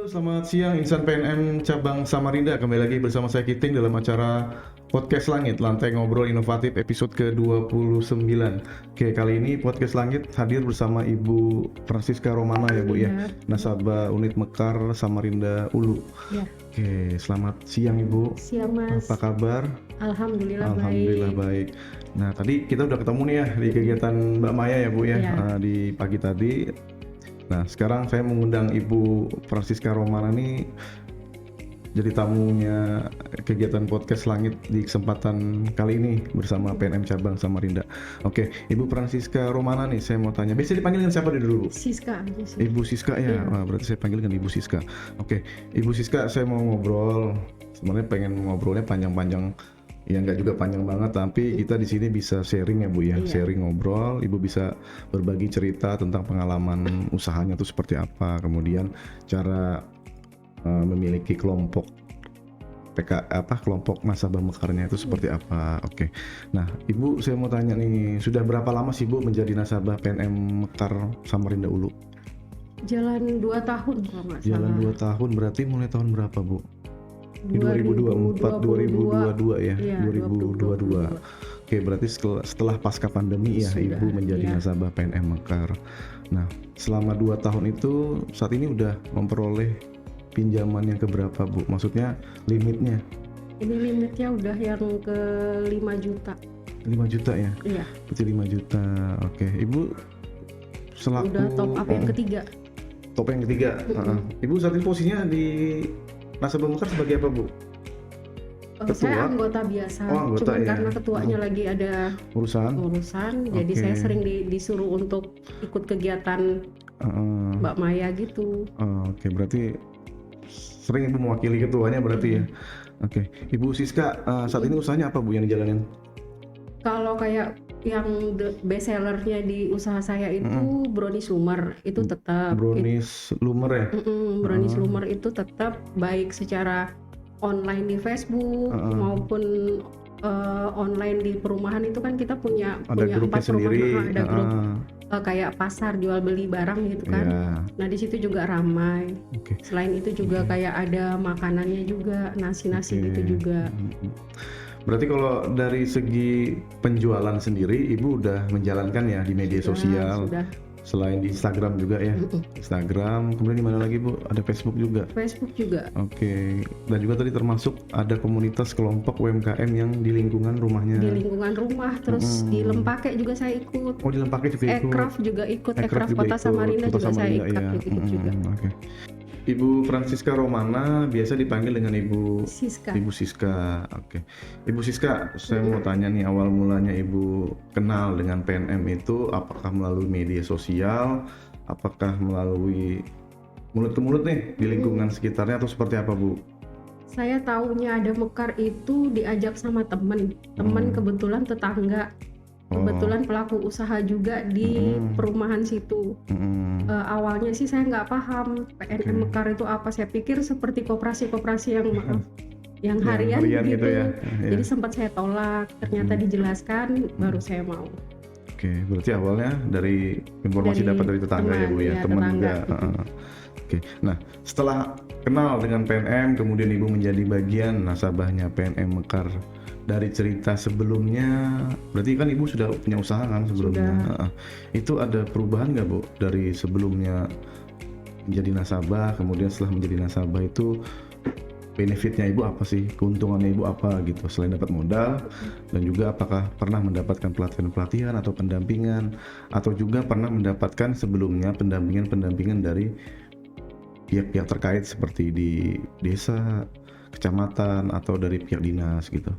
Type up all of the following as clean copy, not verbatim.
Selamat siang insan PNM cabang Samarinda. Kembali lagi bersama saya Kiting dalam acara Podcast Langit, Lantai Ngobrol Inovatif episode ke-29. Oke, kali ini Podcast Langit hadir bersama Ibu Francisca Romana ya Bu ya, nasabah unit Mekar Samarinda Ulu. Ya. Oke, selamat siang Ibu. Siang Mas. Apa kabar? Alhamdulillah baik. Nah, tadi kita udah ketemu nih ya di kegiatan Mbak Maya ya Bu ya, di pagi tadi. Nah, sekarang saya mengundang Ibu Francisca Romana nih jadi tamunya kegiatan Podcast Langit di kesempatan kali ini bersama PNM Cabang Samarinda. Oke, Ibu Francisca Romana nih saya mau tanya, biasa dipanggil dengan siapa dulu? Siska aja sih. Ibu Siska ya? Wah, berarti saya panggil dengan Ibu Siska. Oke, Ibu Siska, saya mau ngobrol, sebenarnya pengen ngobrolnya panjang-panjang. Ya nggak juga panjang banget, tapi kita di sini bisa sharing ya Bu ya, sharing ngobrol. Ibu bisa berbagi cerita tentang pengalaman usahanya itu seperti apa, kemudian cara memiliki kelompok kelompok nasabah mekarnya itu seperti apa. Oke. Nah, Ibu saya mau tanya nih, sudah berapa lama sih Bu menjadi nasabah PNM Mekar Samarinda Ulu? Jalan 2 tahun kalau nggak salah. Jalan 2 tahun, berarti mulai tahun berapa Bu? 2022 ya, iya, 2022. Oke, berarti setelah pasca pandemi ya sudah, Ibu menjadi nasabah PNM Mekar. Nah, selama 2 tahun itu saat ini udah memperoleh pinjaman yang keberapa Bu? Maksudnya limitnya? Ini limitnya udah yang ke 5 juta. 5 juta ya? Iya. Berarti 5 juta. Oke, Ibu selaku udah top up yang ketiga. Top yang ketiga. Ibu saat ini posisinya di nasabah Mekar sebagai apa Bu? Ketua? Saya anggota biasa, anggota, cuman ya. Karena ketuanya lagi ada urusan, jadi saya sering disuruh untuk ikut kegiatan Mbak Maya gitu. Oke, berarti sering Ibu mewakili ketuanya berarti ya. Oke, Ibu Siska, saat ini usahanya apa Bu yang dijalanin? Kalau kayak yang best sellernya di usaha saya itu brownies lumer itu tetap. Brownies lumer ya? Brownies lumer itu tetap baik secara online di Facebook maupun online di perumahan itu kan kita punya 4 sendiri, perumahan, ada grup kayak pasar jual beli barang gitu kan. Nah di situ juga ramai. Selain itu juga kayak ada makanannya juga, nasi gitu juga. Berarti kalau dari segi penjualan sendiri Ibu udah menjalankan ya di media sosial? Sudah. Selain di Instagram juga ya? Instagram, kemudian di mana lagi Bu? Ada Facebook juga? Facebook juga. Oke. Dan juga tadi termasuk ada komunitas kelompok UMKM yang di lingkungan rumahnya? Di lingkungan rumah, terus di Lempake juga saya ikut. Oh, di Lempake juga ikut? Ekraf juga ikut, Ekraf Kota Samarinda juga saya ikut juga. Oke. Ibu Francisca Romana biasa dipanggil dengan Ibu Siska. Ibu Siska. Oke. Ibu Siska, saya mau tanya nih, awal mulanya Ibu kenal dengan PNM itu apakah melalui media sosial, apakah melalui mulut ke mulut nih di lingkungan sekitarnya atau seperti apa Bu? Saya tahunya ada Mekar itu diajak sama teman kebetulan tetangga. Kebetulan pelaku usaha juga di perumahan situ. Awalnya sih saya nggak paham PNM Mekar itu apa. Saya pikir seperti koperasi yang harian gitu ya. Jadi sempat saya tolak. Ternyata dijelaskan, baru saya mau. Oke, berarti awalnya dari informasi dapat dari tetangga ya Bu ya, teman juga. Oke, nah setelah kenal dengan PNM, kemudian Ibu menjadi bagian nasabahnya PNM Mekar. Dari cerita sebelumnya, berarti kan Ibu sudah punya usaha kan sebelumnya? Itu ada perubahan nggak Bu dari sebelumnya menjadi nasabah, kemudian setelah menjadi nasabah itu benefitnya Ibu apa sih? Keuntungannya Ibu apa gitu selain dapat modal, dan juga apakah pernah mendapatkan pelatihan atau pendampingan, atau juga pernah mendapatkan sebelumnya pendampingan dari pihak-pihak terkait seperti di desa, kecamatan, atau dari pihak dinas gitu?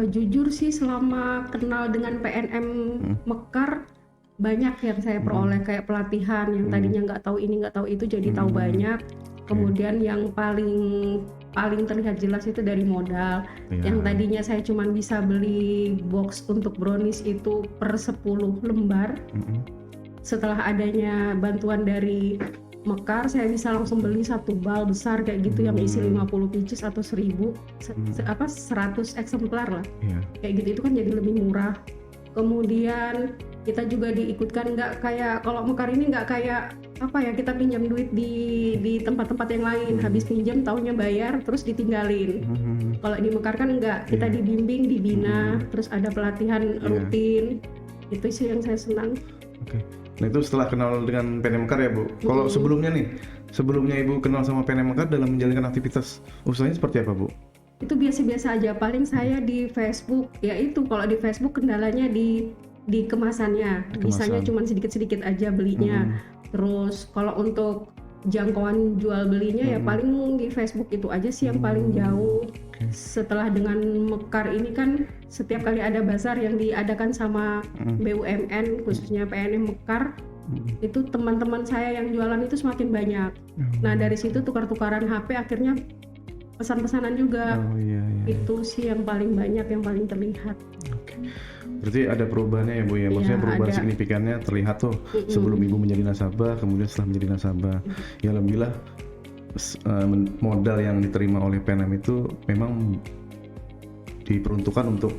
Jujur sih selama kenal dengan PNM Mekar banyak yang saya peroleh, kayak pelatihan yang tadinya nggak tahu ini nggak tahu itu jadi tahu banyak. Kemudian yang paling terlihat jelas itu dari modal. Yang tadinya saya cuma bisa beli box untuk brownies itu per 10 lembar. Setelah adanya bantuan dari Mekar, saya bisa langsung beli 1 bal besar kayak gitu yang isi 50 pieces atau 100 eksemplar lah. Kayak gitu, itu kan jadi lebih murah. Kemudian kita juga diikutkan, nggak kayak kalau Mekar ini nggak kayak apa ya, kita pinjam duit di tempat-tempat yang lain, habis pinjam taunya bayar terus ditinggalin. Kalau di Mekar kan nggak, kita dibimbing, dibina, terus ada pelatihan rutin. Itu sih yang saya senang. Oke. Nah itu setelah kenal dengan PNM Mekar ya Bu. Kalau sebelumnya nih, sebelumnya Ibu kenal sama PNM Mekar dalam menjalankan aktivitas usahanya seperti apa Bu? Itu biasa-biasa aja, paling saya di Facebook, ya itu kalau di Facebook kendalanya di kemasannya, bisanya cuma sedikit-sedikit aja belinya. Terus kalau untuk jangkauan jual belinya ya paling di Facebook itu aja sih yang paling jauh. Setelah dengan Mekar ini kan setiap kali ada bazar yang diadakan sama BUMN khususnya PNM Mekar, itu teman-teman saya yang jualan itu semakin banyak. Nah dari situ tukar-tukaran HP, akhirnya pesan-pesanan juga. Itu sih yang paling banyak, yang paling terlihat. Berarti ada perubahannya ya Bu ya, maksudnya perubahan signifikannya terlihat tuh sebelum Ibu menjadi nasabah, kemudian setelah menjadi nasabah. Ya alhamdulillah modal yang diterima oleh PNM itu memang diperuntukkan untuk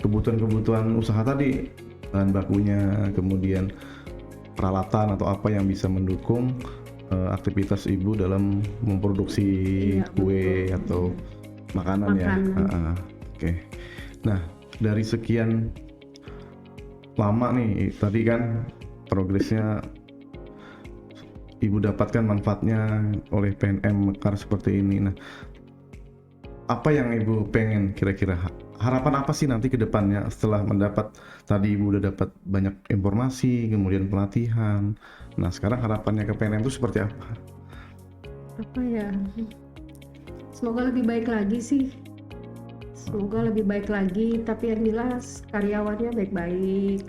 kebutuhan-kebutuhan usaha tadi, bahan bakunya, kemudian peralatan atau apa yang bisa mendukung aktivitas Ibu dalam memproduksi kue atau makanan ya. Oke. Nah, dari sekian lama nih, tadi kan progresnya Ibu dapatkan manfaatnya oleh PNM Mekar seperti ini. Nah, apa yang Ibu pengen kira-kira? Harapan apa sih nanti ke depannya setelah mendapat, tadi Ibu udah dapat banyak informasi, kemudian pelatihan. Nah, sekarang harapannya ke PNM itu seperti apa? Apa ya? Semoga lebih baik lagi sih. Semoga lebih baik lagi, tapi yang jelas karyawannya baik-baik.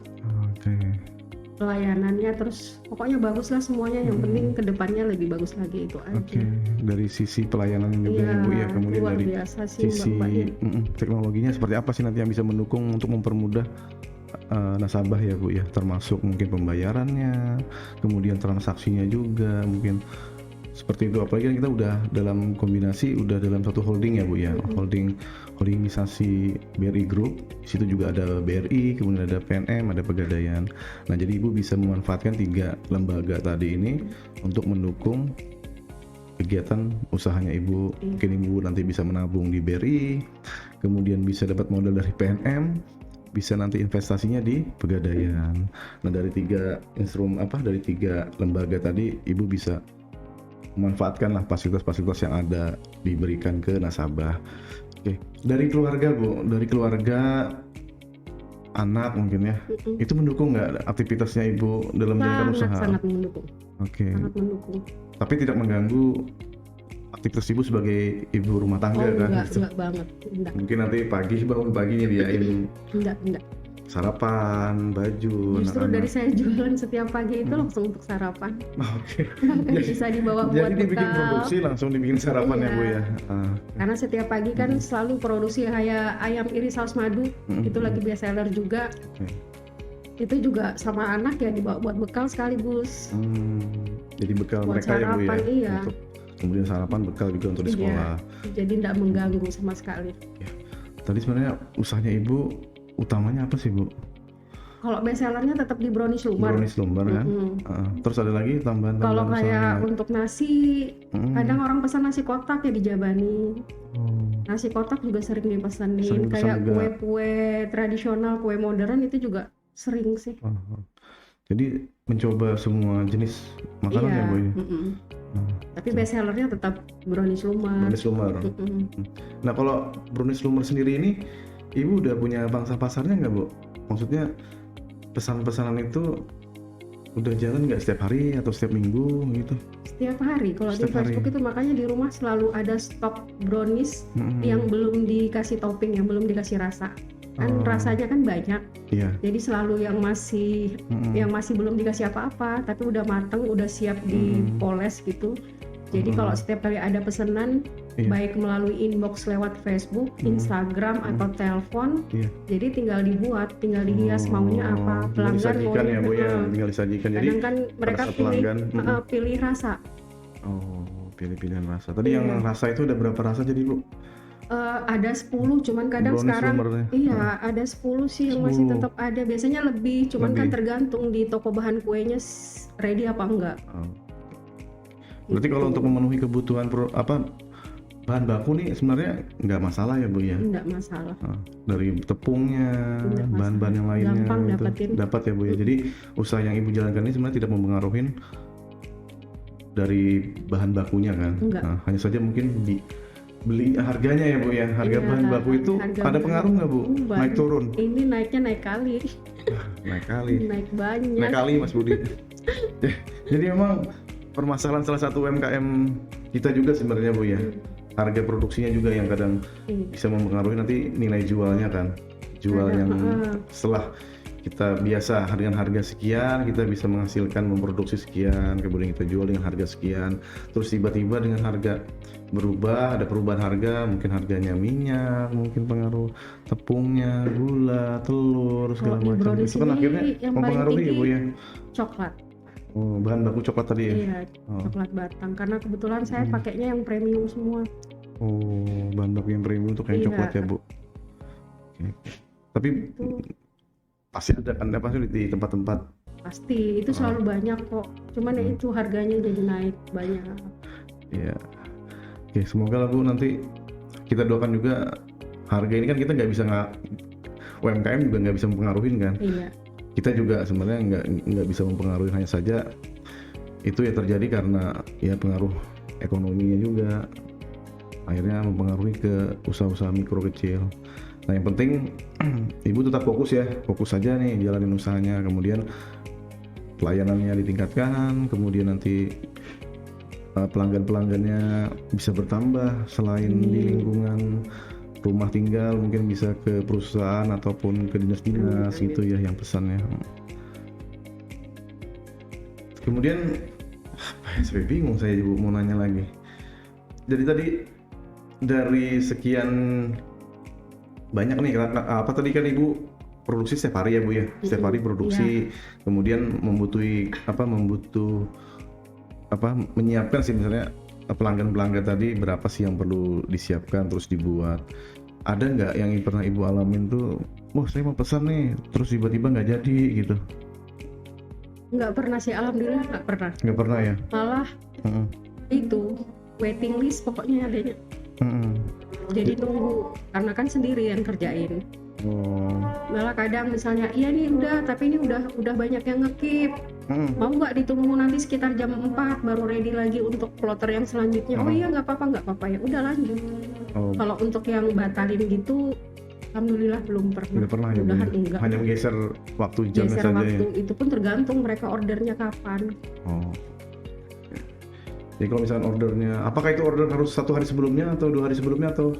Pelayanannya terus pokoknya bagus lah semuanya, yang penting kedepannya lebih bagus lagi, itu aja. Dari sisi pelayanan juga Ibu ya, kemudian luar dari biasa sih, sisi teknologinya seperti apa sih nanti yang bisa mendukung untuk mempermudah nasabah ya Bu ya, termasuk mungkin pembayarannya, kemudian transaksinya juga mungkin seperti itu. Apalagi kan kita udah dalam kombinasi, udah dalam satu holding ya Bu ya, holdingisasi BRI Group. Di situ juga ada BRI, kemudian ada PNM, ada Pegadaian. Nah jadi Ibu bisa memanfaatkan 3 lembaga tadi ini untuk mendukung kegiatan usahanya Ibu. Mungkin Ibu nanti bisa menabung di BRI, kemudian bisa dapat modal dari PNM, bisa nanti investasinya di Pegadaian. Nah dari 3 dari 3 lembaga tadi Ibu bisa memanfaatkanlah fasilitas-fasilitas yang ada diberikan ke nasabah. Oke, dari keluarga Bu, dari keluarga anak mungkin ya, itu mendukung nggak aktivitasnya Ibu dalam menjalankan usaha? Sangat mendukung. Sangat mendukung. Tapi tidak mengganggu aktivitas Ibu sebagai ibu rumah tangga kan? Enggak banget. Enggak. Mungkin nanti bangun pagi nyediain enggak. Sarapan, baju. Justru dari saya jualan setiap pagi itu langsung untuk sarapan. Bisa dibawa buat bekal. Jadi dibikin produksi langsung dibikin sarapan ya Bu ya. Karena setiap pagi kan selalu produksi kayak ayam iris saus madu, itu lagi best seller juga. Itu juga sama anak ya dibawa buat bekal sekaligus. Jadi bekal buat mereka sarapan, ya Bu ya. Untuk kemudian sarapan, bekal juga untuk di sekolah. Jadi tidak mengganggu sama sekali. Tadi sebenarnya usahanya Ibu utamanya apa sih Bu? Kalau best sellernya tetap di brownies lumar. Brownies lumar kan. Terus ada lagi tambahan. Kalau kayak untuk nasi, kadang orang pesan nasi kotak ya dijabani. Nasi kotak juga sering dipesanin. Kayak kue-kue tradisional, kue modern itu juga sering sih. Jadi mencoba semua jenis makanan ya Bu ya. Tapi best sellernya tetap brownies lumar. Brownies lumar. Nah kalau brownies lumar sendiri ini Ibu udah punya pangsa pasarnya nggak Bu? Maksudnya pesan-pesanan itu udah jalan nggak setiap hari atau setiap minggu gitu? Setiap hari. Kalau di Facebook itu makanya di rumah selalu ada stok brownies yang belum dikasih topping, yang belum dikasih rasa. Kan rasanya kan banyak. Jadi selalu yang masih belum dikasih apa-apa, tapi udah mateng, udah siap dipoles gitu. Jadi kalau setiap kali ada pesanan, baik melalui inbox lewat Facebook, Instagram atau telepon, jadi tinggal dibuat, tinggal dihias maunya apa, pelanggan maunya ya Bu ya, tinggal disajikan. Jadi kan mereka pilih rasa. Pilih-pilihan rasa. Tadi yang rasa itu ada berapa rasa jadi Bu? Ada 10, cuman kadang Brownies sekarang Sumernya. iya ada 10 sih yang masih 10. tetap ada. Biasanya lebih, cuman kan Lebih. tergantung di toko bahan kuenya ready apa enggak. Oh. Berarti kalau Gitu. untuk memenuhi kebutuhan bahan baku nih sebenarnya nggak masalah ya Bu ya? Nggak masalah. Dari tepungnya, Nggak bahan-bahan masalah. yang lainnya Gampang gitu. dapetin. Dapat ya Bu ya. Jadi usaha yang Ibu jalankan ini sebenarnya tidak mempengaruhi dari bahan bakunya kan? Enggak. Nah, hanya saja mungkin beli harganya ya Bu ya. Harga Iya, bahan baku itu harga ada bahan pengaruh nggak Bu? baku Naik turun? Ini naiknya naik kali. Naik kali. Naik banyak. Naik kali Mas Budi. Jadi memang permasalahan salah satu UMKM kita juga sebenarnya Bu ya. Harga produksinya juga yang kadang bisa mempengaruhi nanti nilai jualnya kan. Jual yang setelah kita biasa dengan harga sekian, kita bisa menghasilkan memproduksi sekian, kemudian kita jual dengan harga sekian. Terus tiba-tiba dengan harga berubah, ada perubahan harga, mungkin harganya minyak, mungkin pengaruh tepungnya, gula, telur, segala Kalau di macam. brownies Itu kan ini akhirnya yang paling mempengaruhi ya Bu ya. Coklat. Oh, bahan baku coklat tadi ya? Iya, coklat batang. Karena kebetulan saya pakainya yang premium semua. Oh, bahan baku yang premium untuk yang Iya. coklat ya Bu. Oke. Tapi pasti ada kan pasti di tempat-tempat. Pasti itu selalu banyak kok. Cuman ya itu harganya jadi naik banyak. Iya. Oke, semoga lah Bu nanti kita doakan juga harga ini kan kita nggak bisa UMKM juga nggak bisa mempengaruhi kan. Iya. Kita juga sebenarnya nggak bisa mempengaruhi, hanya saja itu ya terjadi karena ya pengaruh ekonominya juga akhirnya mempengaruhi ke usaha-usaha mikro kecil. Nah yang penting Ibu tetap fokus saja nih jalanin usahanya, kemudian pelayanannya ditingkatkan, kemudian nanti pelanggan-pelanggannya bisa bertambah selain di lingkungan rumah tinggal, mungkin bisa ke perusahaan ataupun ke dinas-dinas gitu ya yang pesannya. Kemudian saya bingung saya Ibu mau nanya lagi. Jadi tadi dari sekian banyak nih apa tadi kan Ibu produksi setiap hari ya Bu ya, setiap hari produksi, kemudian menyiapkan sih misalnya pelanggan tadi berapa sih yang perlu disiapkan terus dibuat. Ada nggak yang pernah Ibu alamin tuh, wah saya mau pesan nih terus tiba-tiba nggak jadi gitu? Nggak pernah sih, alhamdulillah nggak pernah. Nggak pernah ya? Malah itu waiting list pokoknya adanya. Jadi nunggu, karena kan sendiri yang kerjain. Malah kadang misalnya iya nih udah, tapi ini udah banyak yang ngekip. Mau nggak ditunggu nanti sekitar jam 4 baru ready lagi untuk plotter yang selanjutnya. Oh iya nggak apa-apa ya udah lanjut. Kalau untuk yang batalin gitu alhamdulillah belum pernah. Nggak pernah ya Bu? Enggak. Hanya menggeser waktu jamnya Geser saja waktu ya? itu pun tergantung mereka ordernya kapan. Jadi kalau misalnya ordernya, apakah itu order harus 1 hari sebelumnya atau 2 hari sebelumnya atau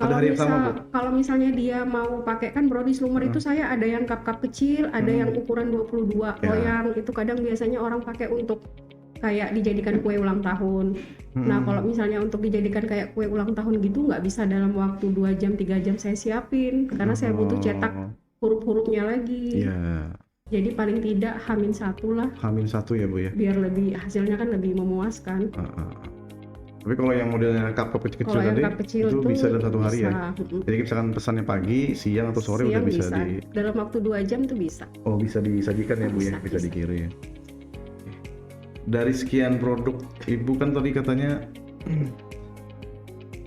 ada hari yang sama Bu? Kalau misalnya dia mau pakai kan brownies Lumer itu saya ada yang cup-cup kecil, ada yang ukuran 22 loyang, itu kadang biasanya orang pakai untuk kayak dijadikan kue ulang tahun. Nah kalau misalnya untuk dijadikan kayak kue ulang tahun gitu nggak bisa dalam waktu 2 jam 3 jam saya siapin, karena saya butuh cetak huruf-hurufnya lagi. Jadi paling tidak H-1 lah. H-1 ya Bu ya? Biar lebih hasilnya kan lebih memuaskan. Tapi kalau yang modelnya cup kecil-kecil Kalau yang tadi cup kecil itu bisa dalam 1 hari bisa. ya? Jadi misalkan pesannya pagi, siang atau sore udah bisa dalam waktu 2 jam tuh bisa. Oh bisa disajikan ya Bu ya? Bisa dikirim. Dari sekian produk Ibu kan tadi katanya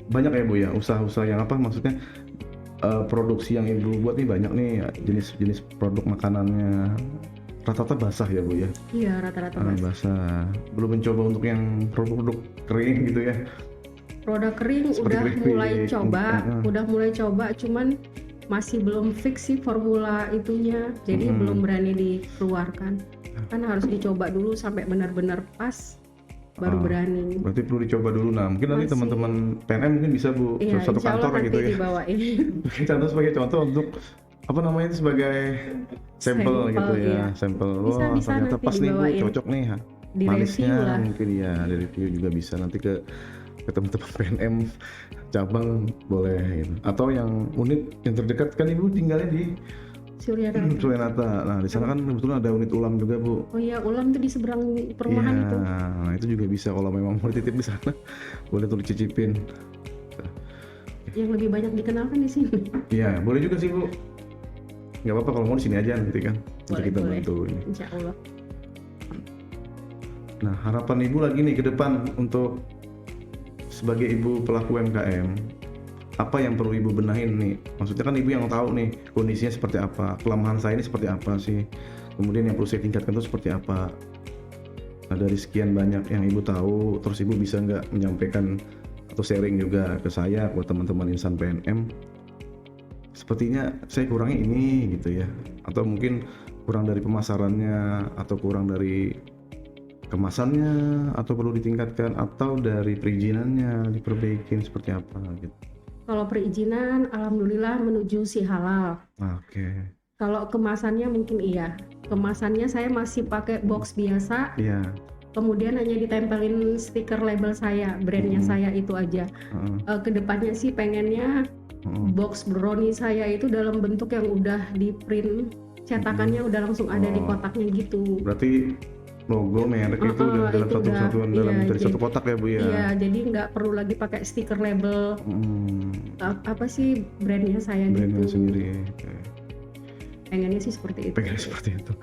banyak ya Bu ya usaha-usaha yang apa maksudnya produksi yang Ibu buat nih banyak nih jenis-jenis produk makanannya rata-rata basah ya Bu ya? Iya rata-rata basah. Belum mencoba untuk yang produk kering gitu ya? Produk kering udah mulai coba cuman masih belum fix sih formula itunya, jadi belum berani dikeluarkan. Kan harus dicoba dulu sampai benar-benar pas baru berani. Berarti perlu dicoba dulu. Nah mungkin nanti teman-teman PNM mungkin bisa Bu, satu kantor gitu ya. Dibawain. Contoh sebagai contoh untuk apa namanya itu sebagai sampel gitu ya, sampel. Wah ternyata pas nih Bu, cocok nih manisnya mungkin ya, di review juga bisa nanti ke teman-teman PNM cabang boleh gitu. Atau yang unit yang terdekat kan Ibu tinggalnya di Suryanata. Nah di sana kan kebetulan ada unit ulam juga Bu. Oh iya, ulam tuh di seberang perumahan itu. Nah itu juga bisa kalau memang mau dititip di sana, boleh tuh dicicipin. yang lebih banyak dikenalkan di sini. Iya, boleh juga sih Bu. Nggak apa-apa kalau mau di sini aja nanti kan. Untuk Boleh, kita boleh. bantu ini. Insya Allah. Nah, harapan Ibu lagi nih ke depan untuk sebagai Ibu pelaku UMKM, apa yang perlu Ibu benahin nih? Maksudnya kan Ibu yang tahu nih kondisinya seperti apa, kelemahan saya ini seperti apa sih, kemudian yang perlu saya tingkatkan itu seperti apa. Nah, dari sekian banyak yang Ibu tahu, terus Ibu bisa nggak menyampaikan atau sharing juga ke saya, buat teman-teman insan PNM, sepertinya saya kurangnya ini gitu ya, atau mungkin kurang dari pemasarannya, atau kurang dari kemasannya, atau perlu ditingkatkan, atau dari perizinannya diperbaikin seperti apa gitu. Kalau perizinan, alhamdulillah menuju si halal. Oke. Kalau kemasannya mungkin iya. Kemasannya saya masih pakai box biasa, Iya. kemudian hanya ditempelin stiker label saya, brandnya saya itu aja. Kedepannya sih pengennya box brownie saya itu dalam bentuk yang udah di print, cetakannya udah langsung ada di kotaknya gitu. Berarti logo merek itu udah dalam itu satu udah, satuan dalam dari satu kotak ya Bu ya. Iya, jadi nggak perlu lagi pakai stiker label apa sih brandnya saya Brandnya gitu. sendiri. Pengennya sih seperti itu. Pengen seperti itu.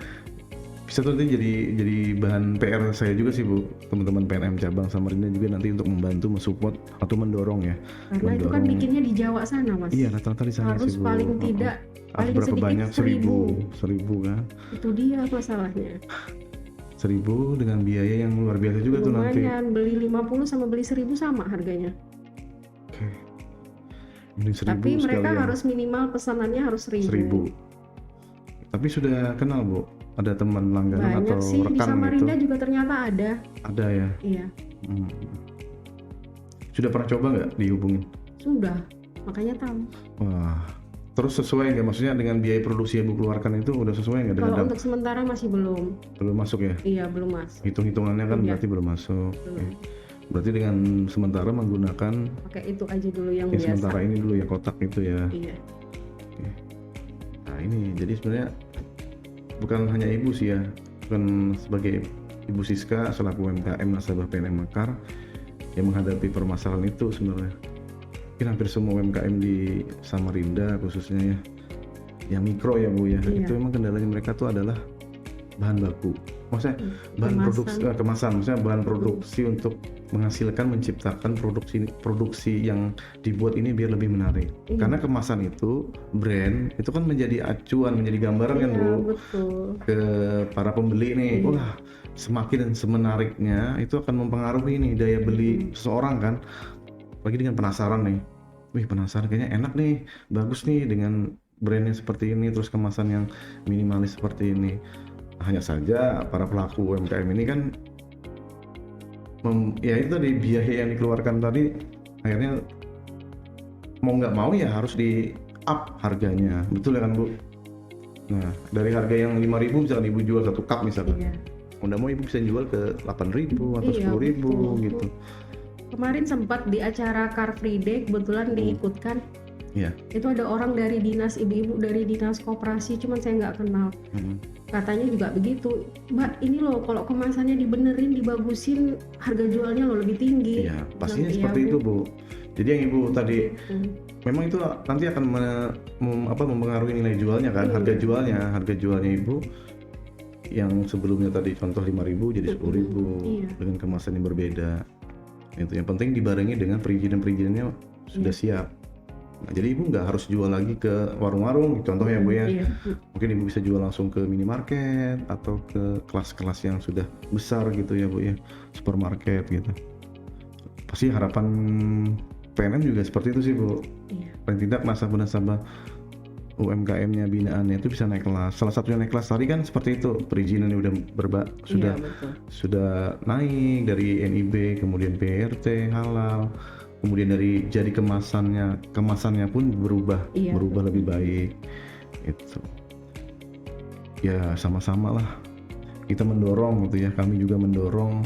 Bisa tuh nanti jadi bahan PR saya juga sih Bu, teman-teman PNM cabang Samarinda juga nanti untuk membantu, mensupport atau mendorong ya. Karena itu kan bikinnya di Jawa sana Mas. Iya, rata-rata di sana Harus sih Bu. paling tidak paling berapa sedikit banyak? 1000 kan. Itu dia masalahnya. 1000 dengan biaya yang luar biasa juga tuh nanti. Lumayan, beli 50 sama beli 1000 sama harganya. Oke. Ini 1000 Tapi mereka sekalian. harus minimal pesanannya harus 1000. Tapi sudah kenal Bu? Ada teman langganan Banyak atau sih di rekan Samarinda gitu? juga ternyata ada. Ada ya? Iya, Sudah pernah coba nggak dihubungin? sudah. Makanya tahu. Wah, terus sesuai nggak? Maksudnya dengan biaya produksi yang Bu keluarkan itu udah sesuai nggak dengan Kalau untuk sementara masih belum. belum masuk ya? Iya, belum Mas. Hitung-hitungannya kan Iya. berarti belum masuk. Belum. Oke. Berarti dengan sementara menggunakan Pakai itu aja dulu yang yang biasa. sementara ini dulu ya, kotak itu ya. Iya. Nah ini jadi sebenarnya bukan hanya Ibu sih ya, bukan sebagai Ibu Siska selaku UMKM nasabah PNM Mekar yang menghadapi permasalahan itu sebenarnya. Mungkin hampir semua UMKM di Samarinda khususnya ya, yang mikro ya Bu ya, Iya. itu memang kendalanya mereka tuh adalah bahan baku. Maksudnya bahan Kemasan. produksi kemasan, maksudnya bahan produksi untuk menghasilkan, menciptakan produksi yang dibuat ini biar lebih menarik. Iya. Karena kemasan itu, brand itu kan menjadi acuan, menjadi gambaran kan Iya, Bu betul. ke para pembeli nih. Iya. Wah, semakin semenariknya itu akan mempengaruhi nih daya beli seseorang kan. Lagi dengan penasaran nih. Wih, penasaran kayaknya enak nih, bagus nih dengan brandnya seperti ini, terus kemasan yang minimalis seperti ini. Hanya saja para pelaku UMKM ini kan ya itu tadi biaya yang dikeluarkan tadi akhirnya mau nggak mau ya harus di up harganya, betul ya kan Bu? Nah dari harga yang 5.000 misalkan Ibu jual satu cup misalkan, Iya. mau nggak mau Ibu bisa jual ke 8.000 atau Iya, 10.000 betul. gitu. Kemarin sempat di acara Car Free Day kebetulan diikutkan. Iya. Itu ada orang dari dinas ibu-ibu dari dinas koperasi, cuman saya nggak kenal. Katanya juga begitu, Mbak. Ini loh kalau kemasannya dibenerin, dibagusin, harga jualnya lo lebih tinggi. Iya, pastinya Iya, seperti Bu. itu Bu. Jadi yang Ibu tadi Hmm. memang itu nanti akan mempengaruhi nilai jualnya kan, harga jualnya Ibu yang sebelumnya tadi contoh 5.000 jadi 10.000 Iya. dengan kemasan yang berbeda. Itu yang penting dibarengi dengan perizinan-perizinannya sudah siap. Nah, jadi Ibu nggak harus jual lagi ke warung-warung, contoh ya Bu ya. Iya. Mungkin Ibu bisa jual langsung ke minimarket atau ke kelas-kelas yang sudah besar gitu ya Bu ya, supermarket gitu. Pasti harapan PNM juga seperti itu sih Bu. Iya. Paling tidak nasabah-nasabah UMKM-nya binaannya itu bisa naik kelas. Salah satunya naik kelas tadi kan seperti itu, perizinannya udah Iya, betul. sudah naik dari NIB, kemudian PRT halal, kemudian dari jadi kemasannya pun berubah Iya, lebih baik. Itu ya sama-sama lah kita mendorong gitu ya, kami juga mendorong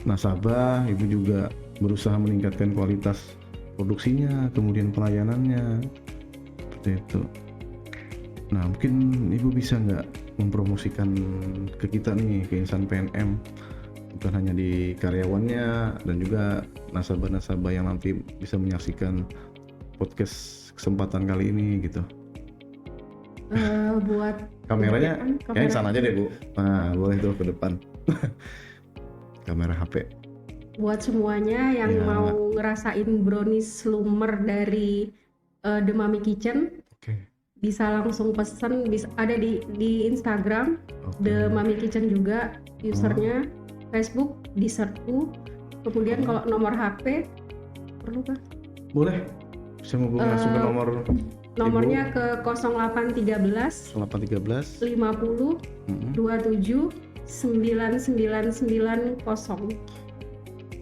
nasabah, Ibu juga berusaha meningkatkan kualitas produksinya, kemudian pelayanannya seperti itu. Nah mungkin Ibu bisa nggak mempromosikan ke kita nih, ke insan PNM, bukan hanya di karyawannya dan juga nasabah-nasabah yang nanti bisa menyaksikan podcast kesempatan kali ini gitu. Buat Kameranya kamera. kayaknya sana aja deh Bu. Nah boleh tuh ke depan. Kamera HP. Buat semuanya yang Ya. mau ngerasain brownies lumer dari The Mami Kitchen, Oke. bisa langsung pesen, bisa ada di Instagram The Mami Kitchen juga usernya, Facebook di Sertu. Kemudian kalau nomor HP perlu kah? Boleh. Bisa hubungi langsung ke Nomornya ke 0813 0813 50 27 9990.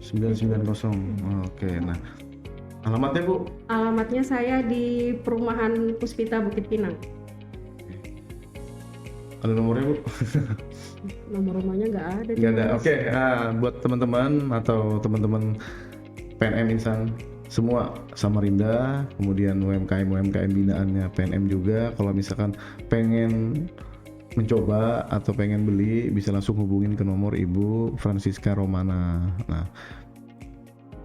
990. Oke. Nah, alamatnya Bu? Alamatnya saya di Perumahan Puspita Bukit Pinang. Ada nomornya Bu? Nomor rumahnya nggak ada. Nggak ada. Oke. Buat teman-teman atau teman-teman PNM Insan semua Samarinda, kemudian UMKM binaannya PNM juga, kalau misalkan pengen mencoba atau pengen beli bisa langsung hubungin ke nomor Ibu Francisca Romana. Nah,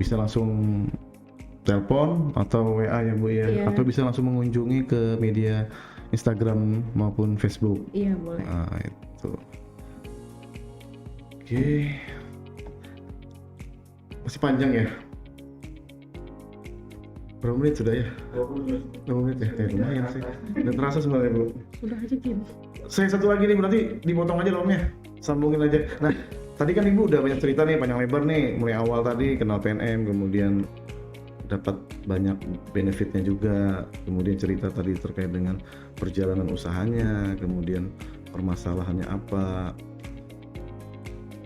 bisa langsung telepon atau WA ya Bu ya, Iya. atau bisa langsung mengunjungi ke media Instagram maupun Facebook. Iya boleh. Nah, itu. Oke. Masih panjang ya? Berapa menit sudah ya? 20 menit ya? Lumayan sih. Udah terasa sebenarnya Bu. Sudah aja Kim. Saya satu lagi nih, berarti dipotong aja lomnya. Sambungin aja. Nah, tadi kan Ibu udah banyak cerita nih, panjang lebar nih. Mulai awal tadi kenal PNM, kemudian dapat banyak benefitnya juga. Kemudian cerita tadi terkait dengan perjalanan usahanya, kemudian permasalahannya apa.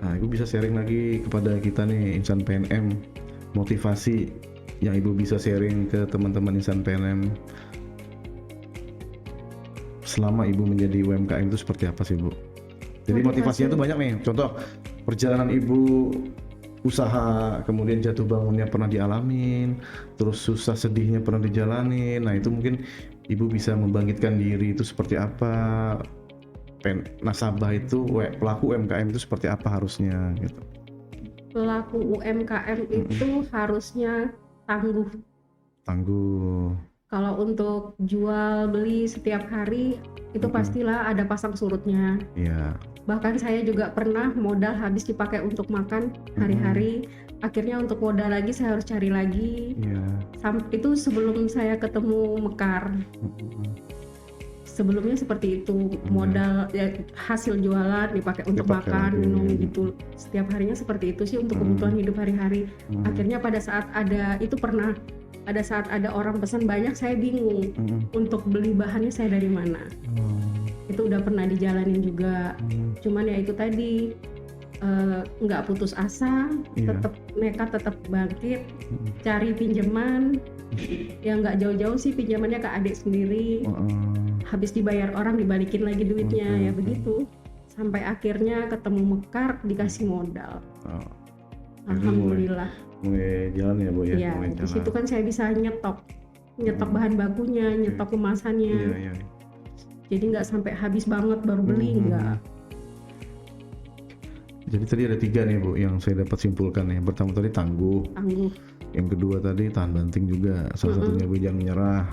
Nah, Ibu bisa sharing lagi kepada kita nih, insan PNM, motivasi yang Ibu bisa sharing ke teman-teman insan PNM selama Ibu menjadi UMKM itu seperti apa sih Bu? Jadi motivasinya itu banyak nih. Contoh perjalanan Ibu usaha, kemudian jatuh bangunnya pernah dialamin, terus susah sedihnya pernah dijalanin. Nah itu mungkin Ibu bisa membangkitkan diri itu seperti apa? Nasabah itu pelaku UMKM itu seperti apa harusnya gitu. Pelaku UMKM itu harusnya tangguh. Kalau untuk jual beli setiap hari itu pastilah ada pasang surutnya. Iya. Bahkan saya juga pernah modal habis dipakai untuk makan hari-hari. Akhirnya untuk modal lagi saya harus cari lagi. Iya. Itu sebelum saya ketemu Mekar. Sebelumnya seperti itu, modal ya, hasil jualan dipakai untuk makan, minum gitu. Setiap harinya seperti itu sih untuk kebutuhan hidup hari-hari. Akhirnya pada saat ada orang pesan banyak, saya bingung untuk beli bahannya saya dari mana. Itu udah pernah dijalanin juga. Cuman ya itu tadi nggak putus asa, tetap nekat, tetap bangkit, cari pinjaman. Ya nggak jauh-jauh sih, pinjamannya ke adik sendiri. Habis dibayar orang dibalikin lagi duitnya, ya begitu. Sampai akhirnya ketemu Mekar, dikasih modal. Alhamdulillah. Mulai jalan ya Bu ya? Iya, di situ kan saya bisa nyetok bahan bakunya, nyetok kemasannya. Iya. Jadi nggak sampai habis banget baru beli, nggak. Jadi tadi ada 3 nih Bu yang saya dapat simpulkan nih. Pertama tadi tangguh. Yang kedua tadi tahan banting juga. Salah satunya Bu jangan menyerah.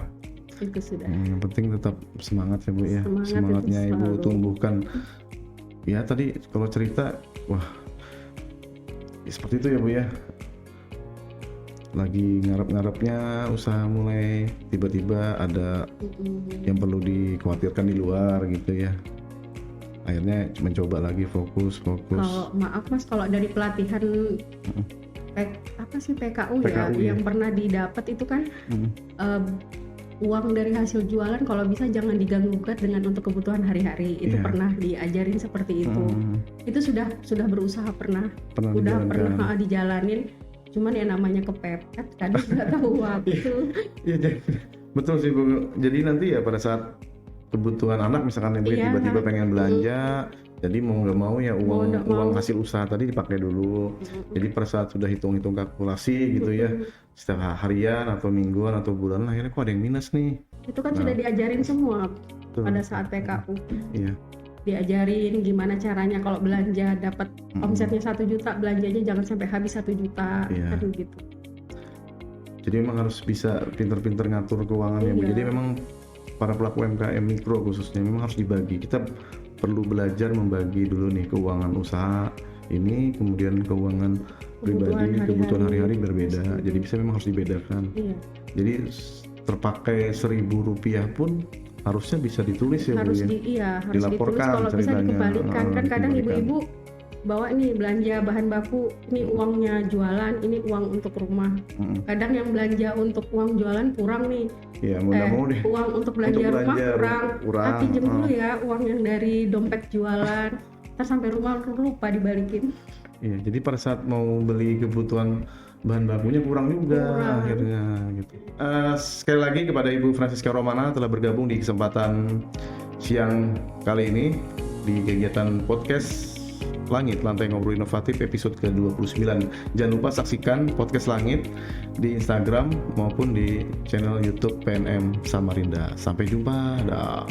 Itu sudah. Yang penting tetap semangat ya Bu ya. Semangatnya Ibu tumbuhkan. Ya tadi kalau cerita, wah ya seperti itu ya Bu ya. Lagi ngarep-ngarepnya usaha mulai tiba-tiba ada yang perlu dikhawatirkan di luar gitu ya. Akhirnya mencoba lagi fokus. Kalau maaf Mas, kalau dari pelatihan PKU ya, yang pernah didapat itu kan uang dari hasil jualan kalau bisa jangan diganggu-gugat dengan untuk kebutuhan hari-hari. Itu pernah diajarin seperti itu. Itu sudah berusaha pernah dijalanin. Cuman ya namanya kepepet, kadang nggak tahu waktu. Iya, betul sih Bu. Jadi nanti ya pada saat kebutuhan anak misalkan tiba-tiba pengen belanja, jadi mau nggak mau ya uang hasil usaha tadi dipakai dulu. Jadi pada saat sudah hitung-hitung kalkulasi gitu ya, setiap harian atau mingguan atau bulanan, akhirnya kok ada yang minus nih. Itu kan sudah diajarin semua pada saat PKU. Iya. Diajarin gimana caranya kalau belanja dapat omsetnya 1 juta, belanjanya jangan sampai habis 1 juta, kan gitu. Jadi memang harus bisa pinter-pinter ngatur keuangannya Bu. Iya. Jadi memang para pelaku UMKM mikro khususnya memang harus dibagi. Kita perlu belajar membagi dulu nih keuangan usaha ini, kemudian keuangan pribadi, kebutuhan hari-hari berbeda. Jadi bisa memang harus dibedakan. Iya. Jadi terpakai Rp1.000 pun harusnya bisa ditulis ya Harus Bu ya. harus Dilaporkan ditulis, kalau bisa ceritanya. dikembalikan. Kan kadang Dikembalikan. ibu-ibu bawa nih belanja bahan baku, ini uangnya jualan, ini uang untuk rumah. Kadang yang belanja untuk uang jualan kurang nih. Ya mau nggak mau deh. Uang untuk belanja rumah kurang. Pinjam dulu ya uang yang dari dompet jualan. Ntar sampai rumah lupa dibalikin. Iya, jadi pada saat mau beli kebutuhan bahan bakunya kurang juga akhirnya gitu. Sekali lagi kepada Ibu Francisca Romana telah bergabung di kesempatan siang kali ini di kegiatan podcast Langit, Lantai Ngobrol Inovatif episode ke-29. Jangan lupa saksikan podcast Langit di Instagram maupun di channel YouTube PNM Samarinda. Sampai jumpa. Dah.